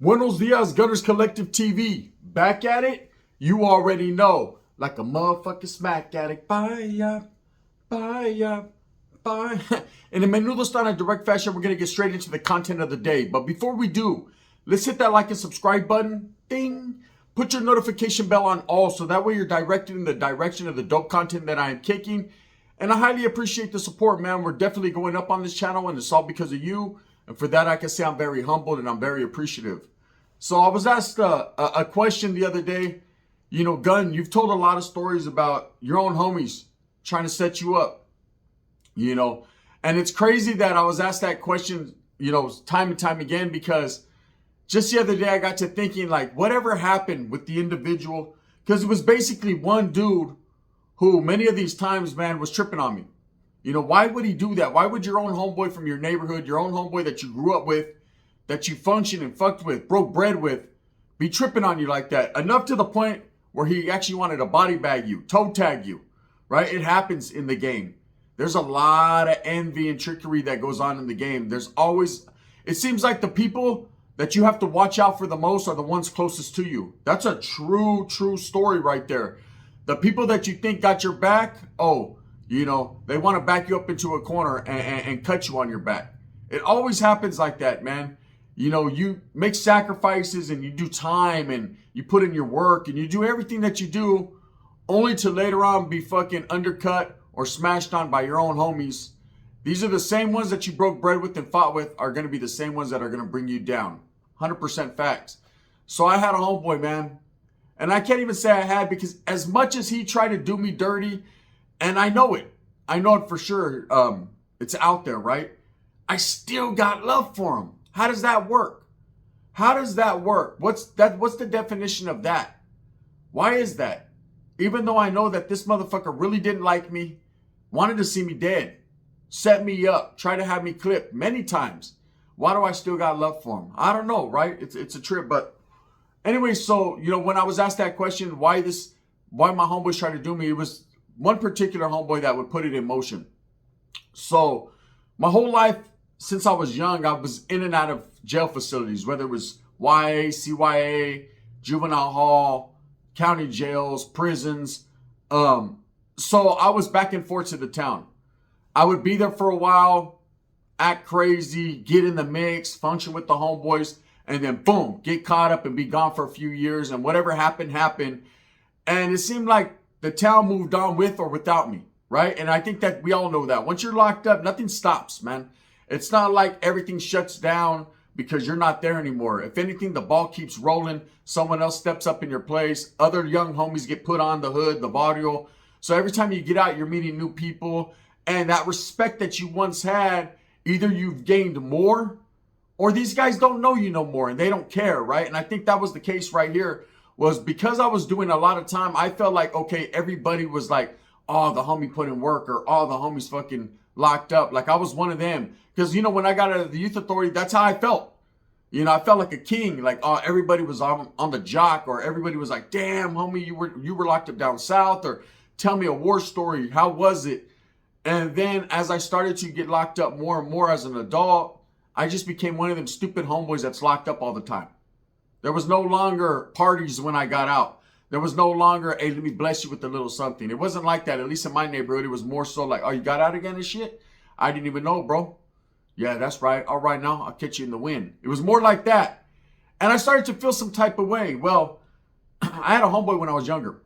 Buenos dias, Gunners Collective TV. Back at it? You already know. Like a motherfucking smack addict. Bye. In a menudo style and direct fashion, we're going to get straight into the content of the day. But before we do, let's hit that like and subscribe button. Ding. Put your notification bell on all so that way you're directed in the direction of the dope content that I am kicking. And I highly appreciate the support, man. We're definitely going up on this channel, and it's all because of you. And for that, I can say I'm very humbled and I'm very appreciative. So I was asked a question the other day. You know, Gun, you've told a lot of stories about your own homies trying to set you up. You know, and it's crazy that I was asked that question, you know, time and time again, because just the other day I got to thinking, like, whatever happened with the individual? Because it was basically one dude who many of these times, man, was tripping on me. You know, why would he do that? Why would your own homeboy from your neighborhood, your own homeboy that you grew up with, that you functioned and fucked with, broke bread with, be tripping on you like that? Enough to the point where he actually wanted to body bag you, toe tag you, right? It happens in the game. There's a lot of envy and trickery that goes on in the game. There's always, it seems like the people that you have to watch out for the most are the ones closest to you. That's a true story right there. The people that you think got your back, oh, you know, they want to back you up into a corner and cut you on your back. It always happens like that, man. You know, you make sacrifices and you do time and you put in your work and you do everything that you do only to later on be fucking undercut or smashed on by your own homies. These are the same ones that you broke bread with and fought with are going to be the same ones that are going to bring you down. 100% facts. So I had a homeboy, man. And I can't even say I had, because as much as he tried to do me dirty, and I know it for sure, it's out there, right? I still got love for him. How does that work? How does that work? What's the definition of that? Why is that? Even though I know that this motherfucker really didn't like me, wanted to see me dead, set me up, tried to have me clipped many times, why do I still got love for him? I don't know, right? It's a trip. But anyway, so, you know, when I was asked that question, why my homeboys tried to do me, it was one particular homeboy that would put it in motion. So my whole life, since I was young, I was in and out of jail facilities, whether it was YA, CYA, juvenile hall, county jails, prisons. So I was back and forth to the town. I would be there for a while, act crazy, get in the mix, function with the homeboys, and then boom, get caught up and be gone for a few years, and whatever happened. And it seemed like the town moved on with or without me, right? And I think that we all know that. Once you're locked up, nothing stops, man. It's not like everything shuts down because you're not there anymore. If anything, the ball keeps rolling. Someone else steps up in your place. Other young homies get put on the hood, the barrio. So every time you get out, you're meeting new people. And that respect that you once had, either you've gained more or these guys don't know you no more and they don't care, right? And I think that was the case right here, was because I was doing a lot of time, I felt like, okay, everybody was like, oh, the homie put in work, or oh, the homie's fucking locked up. Like I was one of them. Because, you know, when I got out of the youth authority, that's how I felt. You know, I felt like a king. Like, oh, everybody was on the jock, or everybody was like, damn, homie, you were locked up down south, or tell me a war story. How was it? And then as I started to get locked up more and more as an adult, I just became one of them stupid homeboys that's locked up all the time. There was no longer parties when I got out. There was no longer, hey, let me bless you with a little something. It wasn't like that. At least in my neighborhood, it was more so like, oh, you got out again and shit? I didn't even know, bro. Yeah, that's right. All right, now I'll catch you in the wind. It was more like that. And I started to feel some type of way. Well, I had a homeboy when I was younger.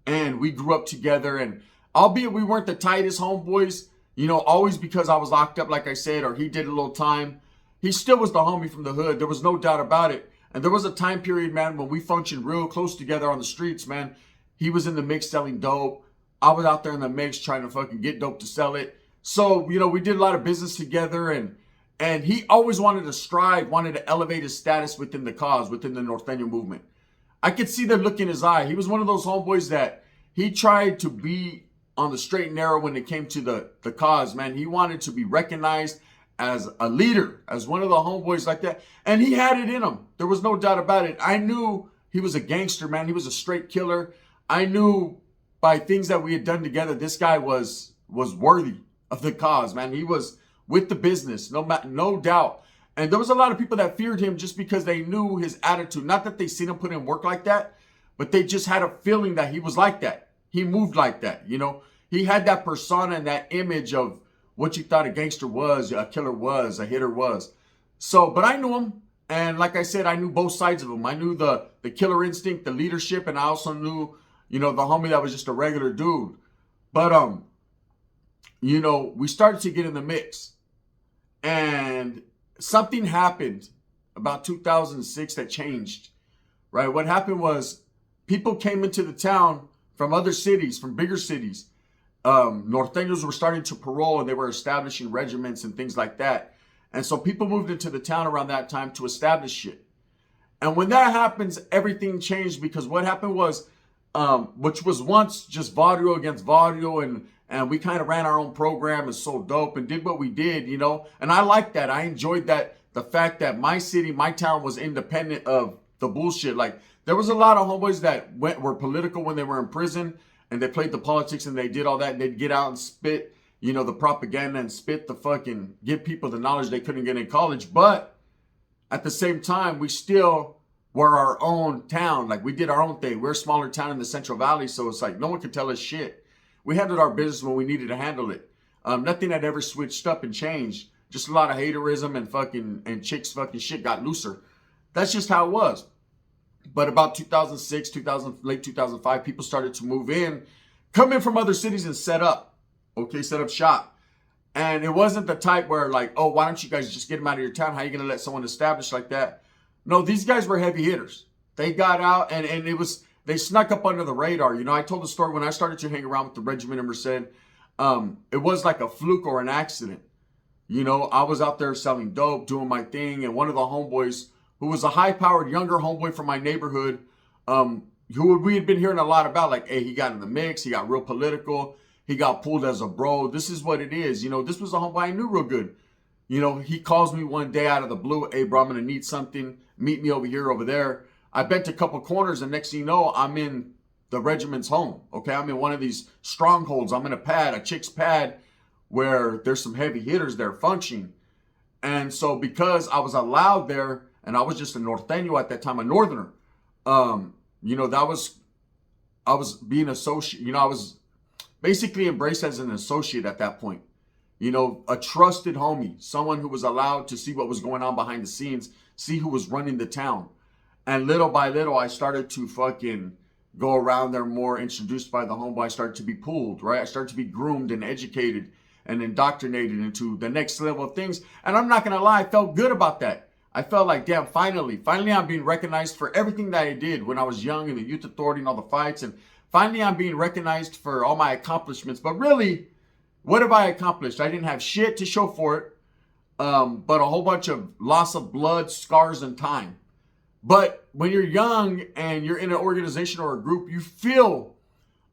And we grew up together. And albeit we weren't the tightest homeboys, you know, always because I was locked up, like I said, or he did a little time, he still was the homie from the hood. There was no doubt about it. And there was a time period, man, when we functioned real close together on the streets, man. He was in the mix selling dope. I was out there in the mix trying to fucking get dope to sell it. So, you know, we did a lot of business together, and he always wanted to strive, wanted to elevate his status within the cause, within the Norteño movement. I could see the look in his eye. He was one of those homeboys that he tried to be on the straight and narrow when it came to the cause, man. He wanted to be recognized as a leader, as one of the homeboys like that. And he had it in him. There was no doubt about it. I knew he was a gangster, man. He was a straight killer. I knew by things that we had done together, this guy was worthy of the cause, man. He was with the business, no doubt. And there was a lot of people that feared him just because they knew his attitude. Not that they seen him put in work like that, but they just had a feeling that he was like that. He moved like that, you know. He had that persona and that image of what you thought a gangster was, a killer was, a hitter was. So, but I knew him. And like I said, I knew both sides of him. I knew the killer instinct, the leadership, and I also knew, you know, the homie that was just a regular dude. But, you know, we started to get in the mix. And something happened about 2006 that changed, right? What happened was people came into the town from other cities, from bigger cities. Norteños were starting to parole and they were establishing regiments and things like that. And so people moved into the town around that time to establish shit. And when that happens, everything changed because what happened was, which was once just Vario against Vario, and we kind of ran our own program and sold dope and did what we did, you know. And I liked that. I enjoyed that, the fact that my city, my town was independent of the bullshit. Like, there was a lot of homeboys that were political when they were in prison, and they played the politics and they did all that, and they'd get out and spit, you know, the propaganda and spit the fucking, give people the knowledge they couldn't get in college. But at the same time, we still were our own town. Like, we did our own thing. We're a smaller town in the Central Valley, so it's like no one could tell us shit. We handled our business when we needed to handle it. Nothing had ever switched up and changed. Just a lot of haterism and chicks fucking shit got looser. That's just how it was. But about 2006, late 2005, people started to move in, come in from other cities and set up shop. And it wasn't the type where like, oh, why don't you guys just get them out of your town? How are you going to let someone establish like that? No, these guys were heavy hitters. They got out and they snuck up under the radar. You know, I told the story when I started to hang around with the regiment in Merced. It was like a fluke or an accident. You know, I was out there selling dope, doing my thing. And one of the homeboys, who was a high-powered younger homeboy from my neighborhood, who we had been hearing a lot about, like, hey, he got in the mix, he got real political, he got pulled as a bro. This is what it is. You know, this was a homeboy I knew real good. You know, he calls me one day out of the blue, hey, bro, I'm going to need something. Meet me over here, over there. I bent a couple corners, and next thing you know, I'm in the regiment's home. Okay, I'm in one of these strongholds. I'm in a chick's pad, where there's some heavy hitters there functioning. And so because I was allowed there, and I was just a Norteño at that time, a Northerner, you know, I was being associate, you know, I was basically embraced as an associate at that point. You know, a trusted homie, someone who was allowed to see what was going on behind the scenes, see who was running the town. And little by little, I started to fucking go around there more, introduced by the homeboy. I started to be pulled, right? I started to be groomed and educated and indoctrinated into the next level of things. And I'm not going to lie, I felt good about that. I felt like, damn, finally I'm being recognized for everything that I did when I was young in the youth authority and all the fights. And finally I'm being recognized for all my accomplishments. But really, what have I accomplished? I didn't have shit to show for it, but a whole bunch of loss of blood, scars, and time. But when you're young and you're in an organization or a group, you feel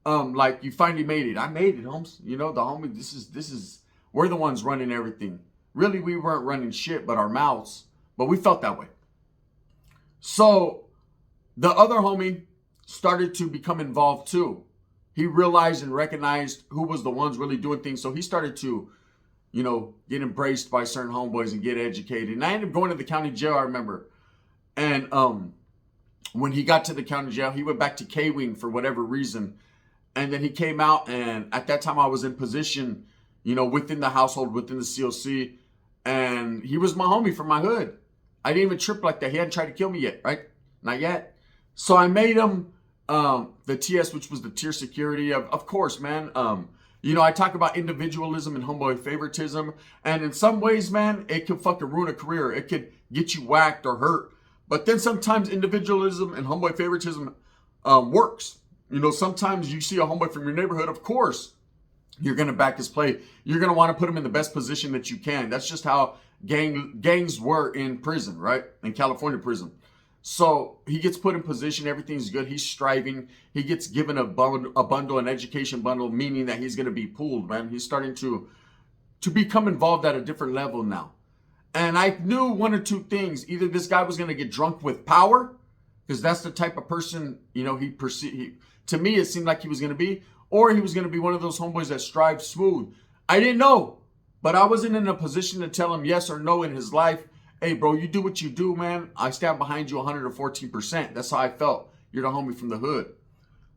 like you finally made it. I made it, Holmes. You know, the homie, this is, we're the ones running everything. Really, we weren't running shit but our mouths, but we felt that way. So the other homie started to become involved too. He realized and recognized who was the ones really doing things. So he started to, you know, get embraced by certain homeboys and get educated. And I ended up going to the county jail, I remember. And when he got to the county jail, he went back to K-Wing for whatever reason. And then he came out, and at that time I was in position, you know, within the household, within the COC. And he was my homie from my hood. I didn't even trip like that. He hadn't tried to kill me yet, right? Not yet. So I made him the TS, which was the tier security. Of course, man. You know, I talk about individualism and homeboy favoritism. And in some ways, man, it could fucking ruin a career. It could get you whacked or hurt. But then sometimes individualism and homeboy favoritism works. You know, sometimes you see a homeboy from your neighborhood, of course, you're going to back his play. You're going to want to put him in the best position that you can. That's just how gangs were in prison, right? In California prison. So he gets put in position. Everything's good. He's striving. He gets given a bundle, an education bundle, meaning that he's going to be pulled, man. He's starting to become involved at a different level now. And I knew one or two things. Either this guy was going to get drunk with power, because that's the type of person, you know, to me, it seemed like he was going to be, or he was going to be one of those homeboys that strive smooth. I didn't know, but I wasn't in a position to tell him yes or no in his life. hey, bro, you do what you do, man. I stand behind you 114%. That's how I felt. You're the homie from the hood.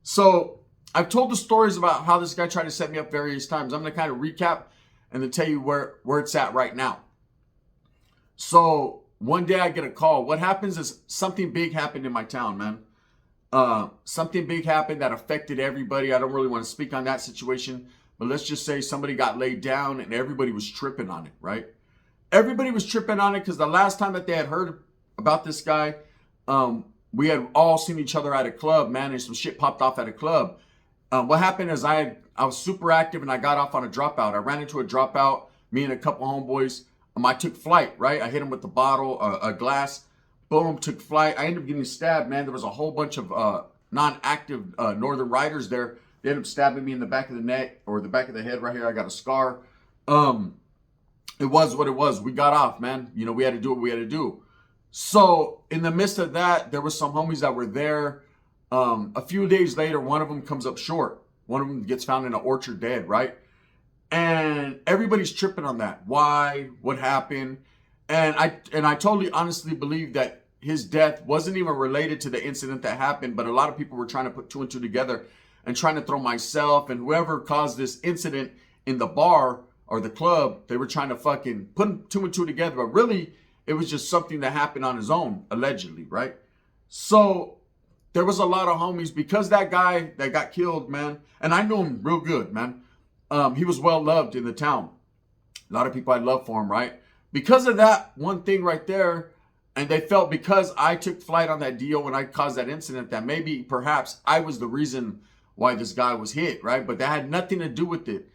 So I've told the stories about how this guy tried to set me up various times. I'm going to kind of recap and then tell you where it's at right now. So one day I get a call. What happens is something big happened in my town, man. Something big happened that affected everybody. I don't really want to speak on that situation, but let's just say somebody got laid down and everybody was tripping on it, right? Everybody was tripping on it because the last time that they had heard about this guy, we had all seen each other at a club, man, and some shit popped off at a club. What happened is I was super active and I got off on a dropout. I ran into a dropout, me and a couple homeboys. I took flight, right? I hit him with the bottle, a glass. Boom, took flight. I ended up getting stabbed, man. There was a whole bunch of non-active Northern Riders there. They ended up stabbing me in the back of the neck or the back of the head right here. I got a scar. It was what it was. We got off, man. You know, we had to do what we had to do. So in the midst of that, there was some homies that were there. A few days later, one of them comes up short. One of them gets found in an orchard dead, right? And everybody's tripping on that. Why? What happened? And I totally honestly believe that his death wasn't even related to the incident that happened, but a lot of people were trying to put two and two together and trying to throw myself and whoever caused this incident in the bar or the club, they were trying to fucking put two and two together. But really, it was just something that happened on his own, allegedly, right? So there was a lot of homies because that guy that got killed, man, and I knew him real good, man. He was well loved in the town. A lot of people had love for him, right? Because of that one thing right there, and they felt because I took flight on that deal when I caused that incident that maybe perhaps I was the reason why this guy was hit, right? But that had nothing to do with it.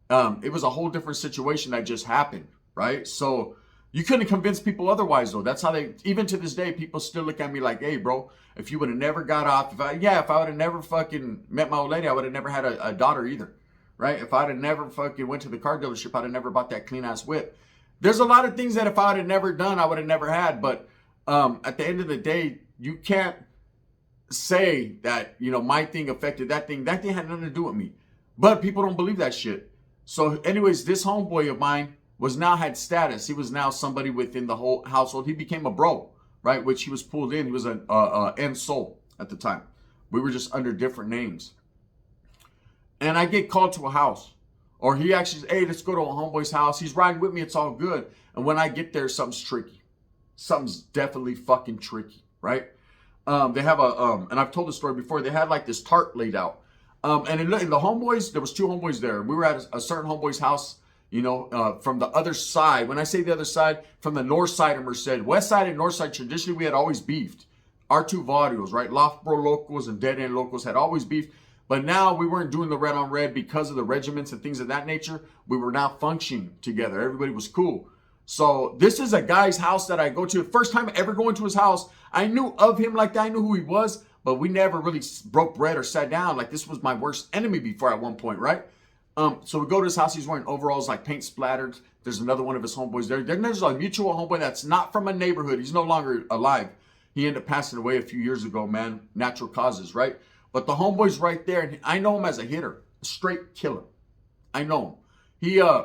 It was a whole different situation that just happened, right? So you couldn't convince people otherwise, though. That's how they, even to this day, people still look at me like, hey, bro, if you would have never got off, if I would have never fucking met my old lady, I would have never had a daughter either, right? If I'd have never fucking went to the car dealership, I'd have never bought that clean ass whip. There's a lot of things that if I would have never done, I would have never had. But at the end of the day, you can't say that, you know, my thing affected that thing. That thing had nothing to do with me. But people don't believe that shit. So anyways, this homeboy of mine had status. He was now somebody within the whole household. He became a bro, right? Which he was pulled in. He was an end soul at the time. We were just under different names. And I get called to a house. Or he actually says, hey, let's go to a homeboy's house. He's riding with me. It's all good. And when I get there, something's tricky. Something's definitely fucking tricky, right? They have and I've told the story before, they had like this tarp laid out. And in the homeboys, there was two homeboys there. We were at a certain homeboy's house, you know, from the other side. When I say the other side, from the north side of Merced. West side and north side, traditionally, we had always beefed. Our two barrios, right? Loftboro locals and dead end locals had always beefed. But now we weren't doing the red on red because of the regiments and things of that nature. We were now functioning together. Everybody was cool. So this is a guy's house that I go to. The first time ever going to his house, I knew of him like that. I knew who he was, but we never really broke bread or sat down. Like this was my worst enemy before at one point, right? So we go to his house. He's wearing overalls, like paint splattered. There's another one of his homeboys there. Then there's a mutual homeboy that's not from a neighborhood. He's no longer alive. He ended up passing away a few years ago, man. Natural causes, right? But the homeboy's right there, and I know him as a hitter, a straight killer. I know him.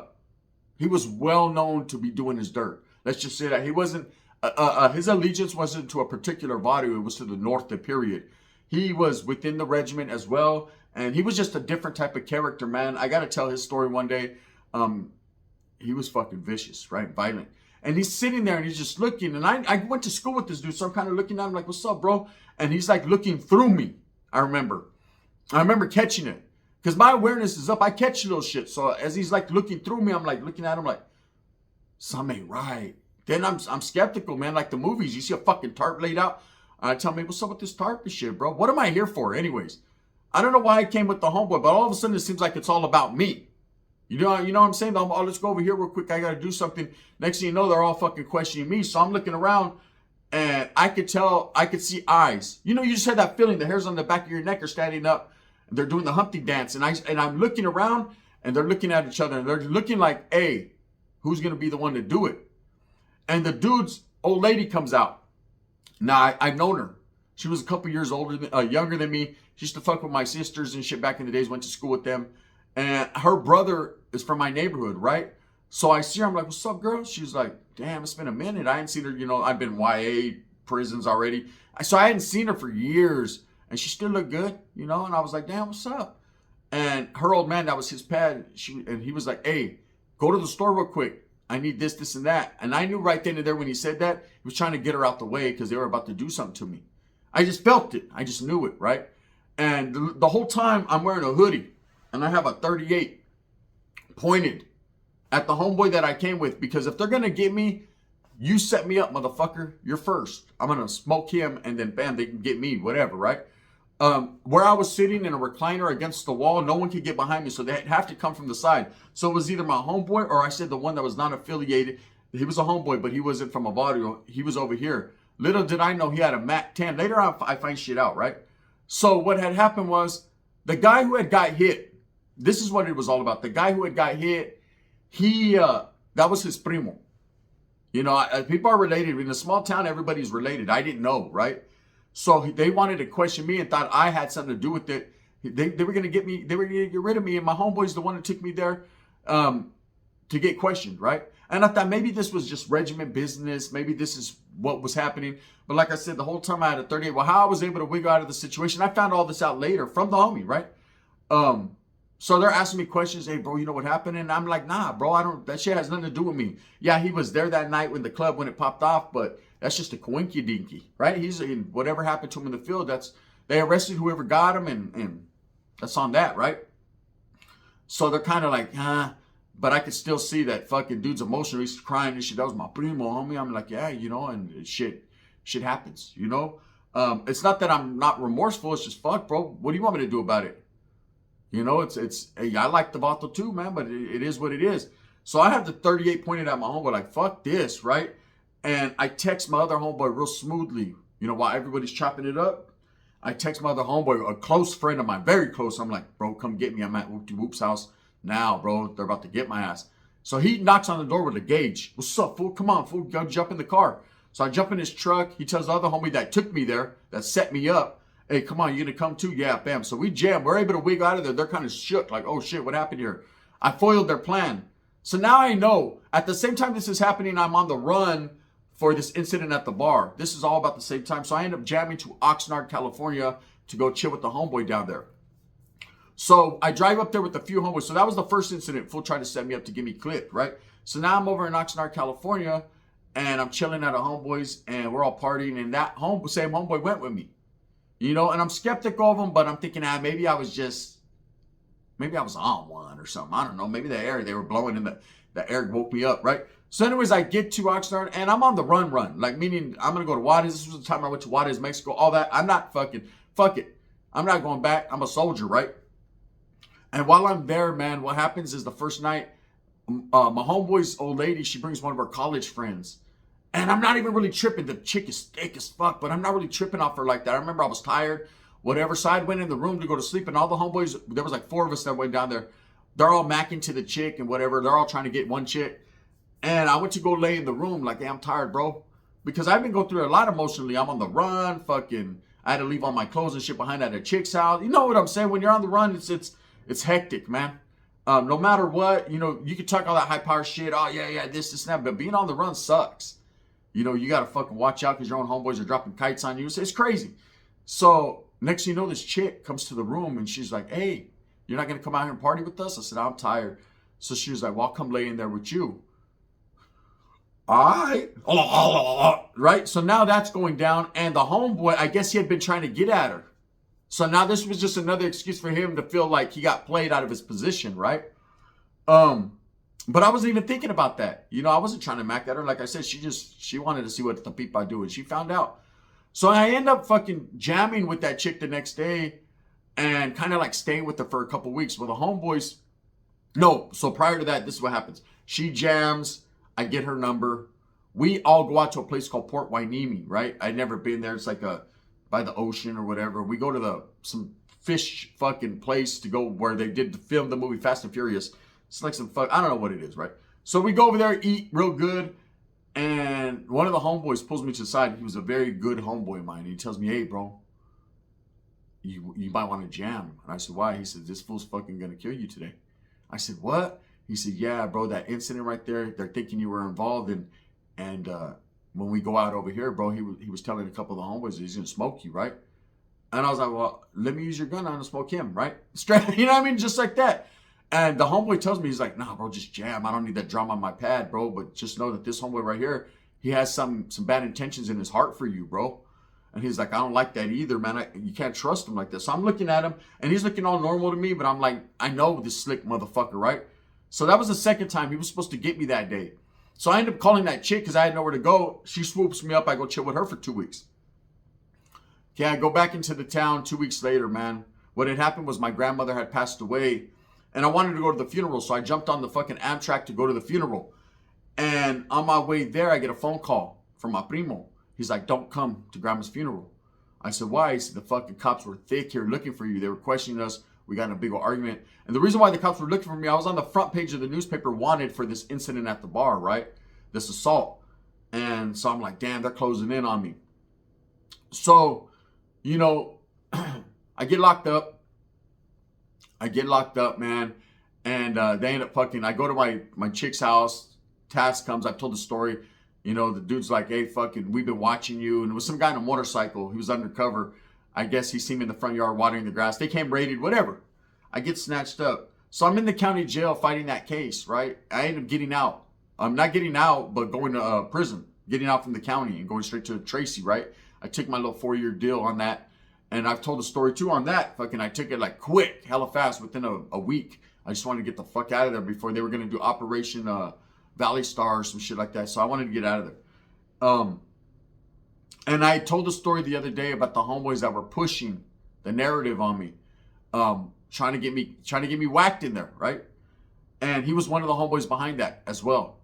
He was well known to be doing his dirt. Let's just say that he wasn't. His allegiance wasn't to a particular body; it was to the North. Period. He was within the regiment as well, and he was just a different type of character, man. I got to tell his story one day. He was fucking vicious, right? Violent. And he's sitting there and he's just looking. And I went to school with this dude, so I'm kind of looking at him like, "What's up, bro?" And he's like looking through me. I remember catching it because my awareness is up. I catch little shit. So as he's like looking through me, I'm like looking at him like, something ain't right. Then I'm skeptical, man. Like the movies, you see a fucking tarp laid out. I tell me, what's up with this tarp and shit, bro? What am I here for, anyways? I don't know why I came with the homeboy, but all of a sudden it seems like it's all about me. You know what I'm saying? Oh, let's go over here real quick. I got to do something. Next thing you know, they're all fucking questioning me. So I'm looking around. And I could see eyes. You know, you just had that feeling. The hairs on the back of your neck are standing up. And they're doing the Humpty dance. And I'm looking around and they're looking at each other. And they're looking like, hey, who's going to be the one to do it? And the dude's old lady comes out. Now, I've known her. She was a couple years younger than me. She used to fuck with my sisters and shit back in the days. Went to school with them. And her brother is from my neighborhood, right? So I see her, I'm like, what's up, girl? She's like, damn, it's been a minute. I hadn't seen her, you know, I've been YA prisons already. So I hadn't seen her for years, and she still looked good, you know, and I was like, damn, what's up? And her old man, that was his pad, and he was like, hey, go to the store real quick. I need this, this, and that. And I knew right then and there when he said that, he was trying to get her out the way because they were about to do something to me. I just felt it. I just knew it, right? And the whole time I'm wearing a hoodie, and I have a 38 pointed at the homeboy that I came with, because if they're going to get me, you set me up, motherfucker. You're first. I'm going to smoke him, and then bam, they can get me, whatever, right? Where I was sitting in a recliner against the wall, no one could get behind me, so they'd have to come from the side. So it was either my homeboy, or I said the one that was not affiliated. He was a homeboy, but he wasn't from a barrio. He was over here. Little did I know he had a Mac 10. Later on, I find shit out, right? So what had happened was, the guy who had got hit, this is what it was all about. The guy who had got hit, that was his primo. You know, people are related. In a small town, everybody's related. I didn't know, right? So they wanted to question me and thought I had something to do with it. They were going to get me, they were going to get rid of me. And my homeboy's the one that took me there to get questioned, right? And I thought maybe this was just regiment business. Maybe this is what was happening. But like I said, the whole time I had a 38. Well, how I was able to wiggle out of the situation, I found all this out later from the homie, right? So they're asking me questions. Hey, bro, you know what happened? And I'm like, nah, bro, that shit has nothing to do with me. Yeah, he was there that night when the club, when it popped off, but that's just a coinky dinky, right? He's in whatever happened to him in the field. They arrested whoever got him, and that's on that, right? So they're kind of like, but I could still see that fucking dude's emotional. He's crying and shit. That was my primo, homie. I'm like, yeah, you know, and shit happens, you know? It's not that I'm not remorseful. It's just, fuck, bro. What do you want me to do about it? You know, hey, I like the bottle too, man, but it is what it is. So I have the 38 pointed at my homeboy, like, fuck this, right? And I text my other homeboy real smoothly, you know, while everybody's chopping it up. I text my other homeboy, a close friend of mine, very close. I'm like, bro, come get me. I'm at Whoop-de-Whoop's house now, bro. They're about to get my ass. So he knocks on the door with a gauge. What's up, fool? Come on, fool. Go jump in the car. So I jump in his truck. He tells the other homie that took me there, that set me up, hey, come on, you gonna come too? Yeah, bam. So we jam. We're able to wiggle out of there. They're kind of shook, like, oh shit, what happened here? I foiled their plan. So now I know. At the same time this is happening, I'm on the run for this incident at the bar. This is all about the same time. So I end up jamming to Oxnard, California to go chill with the homeboy down there. So I drive up there with a few homeboys. So that was the first incident. Fool tried to set me up to get me clipped, right? So now I'm over in Oxnard, California, and I'm chilling at a homeboy's, and we're all partying, and that same homeboy went with me. You know, and I'm skeptical of him, but I'm thinking, maybe I was on one or something. I don't know. Maybe the air they were blowing in the air woke me up, right? So anyways, I get to Oxnard, and I'm on the run. Like, meaning I'm going to go to Juarez. This was the time I went to Juarez, Mexico, all that. I'm not fuck it. I'm not going back. I'm a soldier, right? And while I'm there, man, what happens is the first night, my homeboy's old lady, she brings one of her college friends. And I'm not even really tripping. The chick is thick as fuck, but I'm not really tripping off her like that. I remember I was tired, whatever. So I went in the room to go to sleep, and all the homeboys, there was like 4 of us that went down there. They're all macking to the chick and whatever. They're all trying to get one chick. And I went to go lay in the room like, hey, I'm tired, bro. Because I've been going through a lot emotionally. I'm on the run, I had to leave all my clothes and shit behind at a chick's house. You know what I'm saying? When you're on the run, it's hectic, man. No matter what, you know, you can talk all that high power shit. Oh, yeah, this, and that. But being on the run sucks. You know, you got to fucking watch out because your own homeboys are dropping kites on you. It's crazy. So next thing you know, this chick comes to the room and she's like, hey, you're not going to come out here and party with us? I said, I'm tired. So she was like, well, I'll come lay in there with you. All right. Right? So now that's going down. And the homeboy, I guess he had been trying to get at her. So now this was just another excuse for him to feel like he got played out of his position, right? But I wasn't even thinking about that. You know, I wasn't trying to mac at her. Like I said, she wanted to see what the people I do, and she found out. So I end up fucking jamming with that chick the next day and kind of like staying with her for a couple weeks. Well, the homeboys, no. So prior to that, this is what happens. She jams. I get her number. We all go out to a place called Port Hueneme, right? I'd never been there. It's like by the ocean or whatever. We go to some fish fucking place to go where they did film the movie Fast and Furious. It's like I don't know what it is, right? So we go over there, eat real good, and one of the homeboys pulls me to the side. He was a very good homeboy of mine. He tells me, hey, bro, you might want to jam. And I said, why? He said, this fool's fucking going to kill you today. I said, what? He said, yeah, bro, that incident right there, they're thinking you were involved in. And when we go out over here, bro, he was telling a couple of the homeboys he's going to smoke you, right? And I was like, well, let me use your gun. I'm going to smoke him, right? Straight, you know what I mean? Just like that. And the homeboy tells me, he's like, nah, bro, just jam. I don't need that drama on my pad, bro. But just know that this homeboy right here, he has some bad intentions in his heart for you, bro. And he's like, I don't like that either, man. You can't trust him like this. So I'm looking at him, and he's looking all normal to me, but I'm like, I know this slick motherfucker, right? So that was the second time he was supposed to get me that day. So I ended up calling that chick because I had nowhere to go. She swoops me up. I go chill with her for 2 weeks. Okay, I go back into the town 2 weeks later, man. What had happened was my grandmother had passed away, and I wanted to go to the funeral, so I jumped on the fucking Amtrak to go to the funeral. And on my way there, I get a phone call from my primo. He's like, don't come to grandma's funeral. I said, why? He said, the fucking cops were thick here looking for you. They were questioning us. We got in a big old argument. And the reason why the cops were looking for me, I was on the front page of the newspaper wanted for this incident at the bar, right? This assault. And so I'm like, damn, they're closing in on me. So, you know, I get locked up. Man. And they end up fucking, I go to my chick's house. Task comes. I've told the story. You know, the dude's like, hey, fucking, we've been watching you. And it was some guy on a motorcycle. He was undercover. I guess he seen me in the front yard watering the grass. They came raided, whatever. I get snatched up. So I'm in the county jail fighting that case, right? I end up getting out. I'm not getting out, but going to prison. Getting out from the county and going straight to Tracy, right? I took my little 4-year deal on that. And I've told the story too on that. Fucking, I took it like quick, hella fast, within a week. I just wanted to get the fuck out of there before they were going to do Operation Valley Star or some shit like that. So I wanted to get out of there. And I told the story the other day about the homeboys that were pushing the narrative on me, trying to get me whacked in there, right? And he was one of the homeboys behind that as well.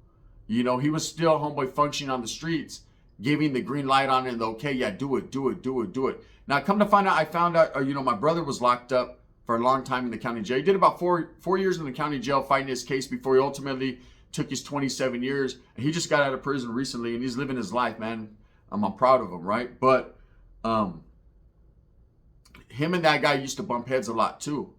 You know, he was still homeboy functioning on the streets, giving the green light on it and the okay, yeah, do it. Now, come to find out, I found out, you know, my brother was locked up for a long time in the county jail. He did about four years in the county jail fighting his case before he ultimately took his 27 years. And he just got out of prison recently and he's living his life, man. I'm proud of him, right? But him and that guy used to bump heads a lot too.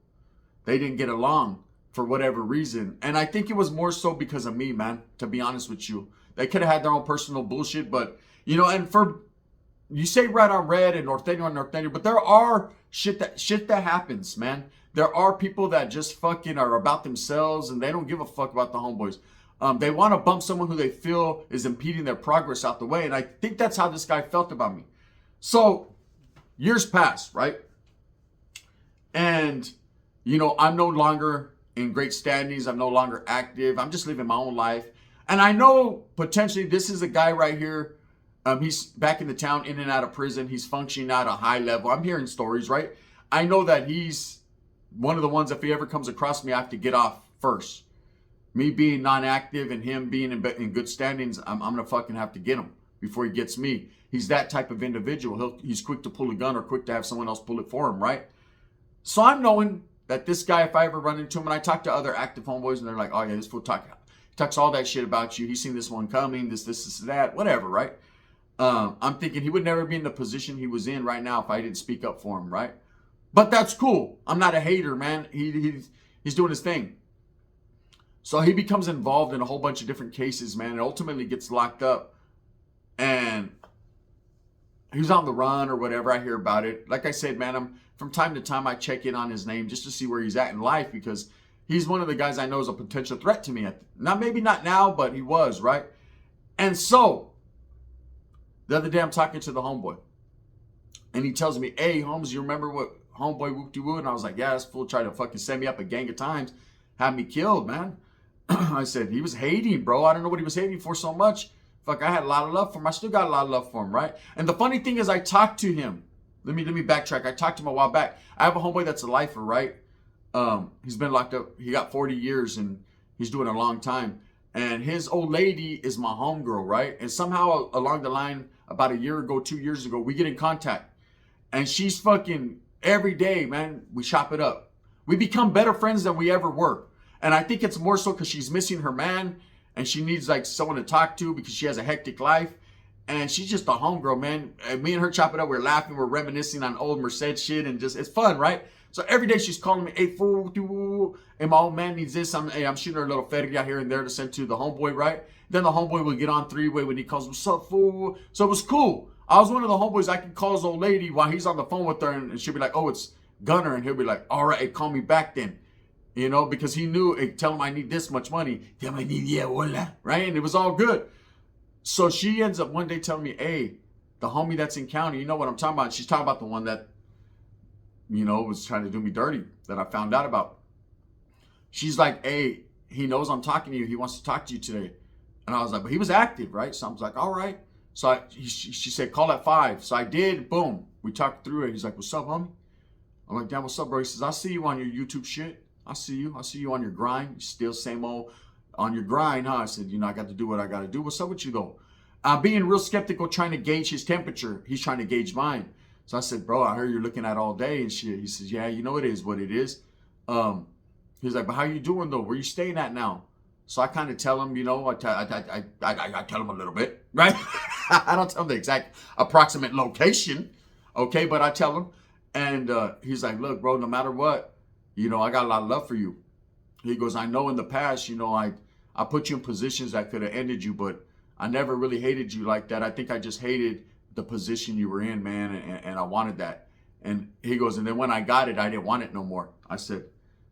They didn't get along for whatever reason. And I think it was more so because of me, man, to be honest with you. They could have had their own personal bullshit, but, you know, and for, you say red on red and norteño on norteño, but there are shit that happens, man. There are people that just fucking are about themselves and they don't give a fuck about the homeboys. They want to bump someone who they feel is impeding their progress out the way. And I think that's how this guy felt about me. So years pass, right? And, you know, I'm no longer in great standings. I'm no longer active. I'm just living my own life. And I know potentially this is a guy right here. He's back in the town, in and out of prison. He's functioning at a high level. I'm hearing stories, right? I know that he's one of the ones, if he ever comes across me, I have to get off first. Me being non-active and him being in good standings, I'm going to fucking have to get him before he gets me. He's that type of individual. He's quick to pull a gun or quick to have someone else pull it for him, right? So I'm knowing that this guy, if I ever run into him, and I talk to other active homeboys and they're like, oh yeah, this fool talks all that shit about you. He's seen this one coming, this, that, whatever, right? I'm thinking he would never be in the position he was in right now if I didn't speak up for him, right? But that's cool. I'm not a hater, man. He's doing his thing. So he becomes involved in a whole bunch of different cases, man, and ultimately gets locked up. And he's on the run or whatever. I hear about it. Like I said, man, from time to time I check in on his name just to see where he's at in life because he's one of the guys I know is a potential threat to me. Maybe not now, but he was, right? And so the other day I'm talking to the homeboy. And he tells me, hey, Holmes, you remember what homeboy whoop-de-woo? And I was like, yeah, this fool tried to fucking set me up a gang of times. Had me killed, man. I said, he was hating, bro. I don't know what he was hating for so much. Fuck, I had a lot of love for him. I still got a lot of love for him, right? And the funny thing is I talked to him. Let me backtrack. I talked to him a while back. I have a homeboy that's a lifer, right? He's been locked up. He got 40 years and he's doing a long time. And his old lady is my homegirl, right? And somehow along the line, about a year ago, 2 years ago, we get in contact. And she's fucking every day, man, we chop it up. We become better friends than we ever were. And I think it's more so because she's missing her man and she needs like someone to talk to because she has a hectic life. And she's just a homegirl, man. And me and her chop it up. We're laughing. We're reminiscing on old Merced shit and just, it's fun, right? So every day she's calling me, hey, fool, and my old man needs this. I'm shooting her a little feria here and there to send to the homeboy, right? Then the homeboy would get on three-way when he calls, what's up, fool? So it was cool. I was one of the homeboys I could call his old lady while he's on the phone with her, and she'll be like, oh, it's Gunner. And he'll be like, all right, hey, call me back then. You know, because he knew, hey, tell him I need this much money. Tell him I need, yeah, voila, right? And it was all good. So she ends up one day telling me, hey, the homie that's in county, you know what I'm talking about? She's talking about the one that, you know, was trying to do me dirty, that I found out about. She's like, hey, he knows I'm talking to you. He wants to talk to you today. And I was like, but he was active, right? So I was like, all right. So she said, call at 5. So I did. Boom. We talked through it. He's like, what's up, homie? I'm like, damn, what's up, bro? He says, I see you on your YouTube shit. I see you. I see you on your grind. You still same old on your grind, huh? I said, you know, I got to do what I got to do. What's up with you, though? I'm being real skeptical, trying to gauge his temperature. He's trying to gauge mine. So I said, bro, I heard you're looking at all day and shit. He says, yeah, you know it is what it is. He's like, but how you doing, though? Where you staying at now? So I kind of tell him, you know, I tell him a little bit, right? I don't tell him the exact approximate location, okay? But I tell him. And he's like, look, bro, no matter what, you know, I got a lot of love for you. He goes, I know in the past, you know, I put you in positions that could have ended you, but I never really hated you like that. I think I just hated the position you were in, man, and I wanted that. And he goes, and then when I got it, I didn't want it no more. I said,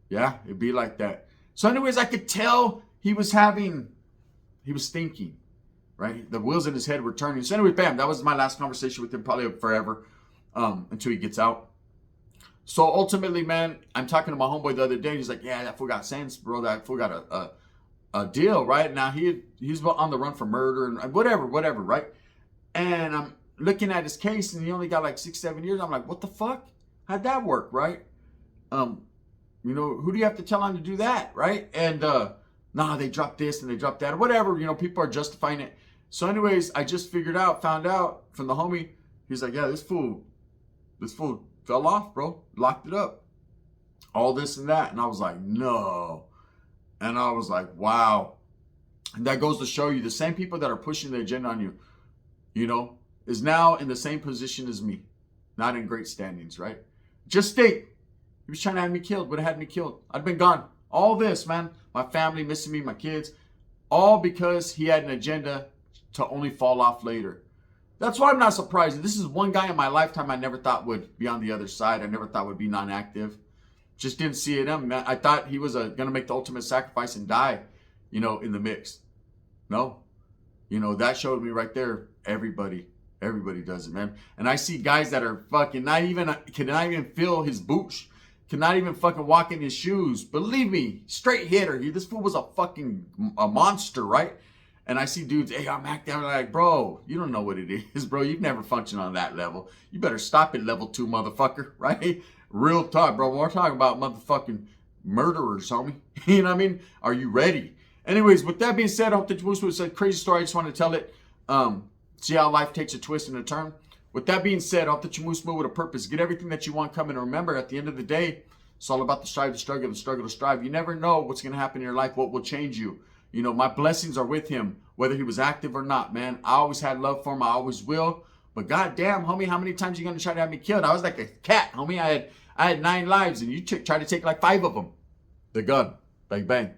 yeah, it'd be like that. So anyways, I could tell he was thinking, right? The wheels in his head were turning. So anyway, bam, that was my last conversation with him, probably forever, until he gets out. So ultimately, man, I'm talking to my homeboy the other day. He's like, yeah, that fool got sense, bro. That fool got a deal, right? Now he's on the run for murder and whatever, right? And I'm looking at his case and he only got like 6-7 years. I'm like, what the fuck? How'd that work, right? You know, who do you have to tell on to do that, right? And nah, they dropped this and they dropped that or whatever. You know, people are justifying it. So anyways, I just found out from the homie. He's like, yeah, this fool fell off, bro. Locked it up. All this and that. And I was like, no. And I was like, wow. And that goes to show you the same people that are pushing the agenda on you, you know, is now in the same position as me. Not in great standings, right? Just think. He was trying to have me killed. Would have had me killed. I'd been gone. All this, man. My family missing me, my kids. All because he had an agenda to only fall off later. That's why I'm not surprised. This is one guy in my lifetime I never thought would be on the other side. I never thought would be non-active. Just didn't see it in him. I thought he was going to make the ultimate sacrifice and die, you know, in the mix. No. You know, that showed me right there, everybody does it, man. And I see guys that are fucking cannot even feel his boots. Cannot even fucking walk in his shoes. Believe me, straight hitter. This fool was a monster, right? And I see dudes, hey, I'm acting. I'm like, bro, you don't know what it is, bro. You've never functioned on that level. You better stop at level 2, motherfucker, right? Real talk, bro. We're talking about motherfucking murderers, homie. You know what I mean? Are you ready? Anyways, with that being said, I hope that you was a crazy story. I just want to tell it. See how life takes a twist and a turn. With that being said, I hope that you move with a purpose. Get everything that you want coming. And remember, at the end of the day, it's all about the strive, the struggle, the struggle, the strive. You never know what's going to happen in your life, what will change you. You know, my blessings are with him, whether he was active or not, man. I always had love for him. I always will. But goddamn, homie, how many times are you going to try to have me killed? I was like a cat, homie. I had 9 lives, and you tried to take like 5 of them. The gun. Bang, bang.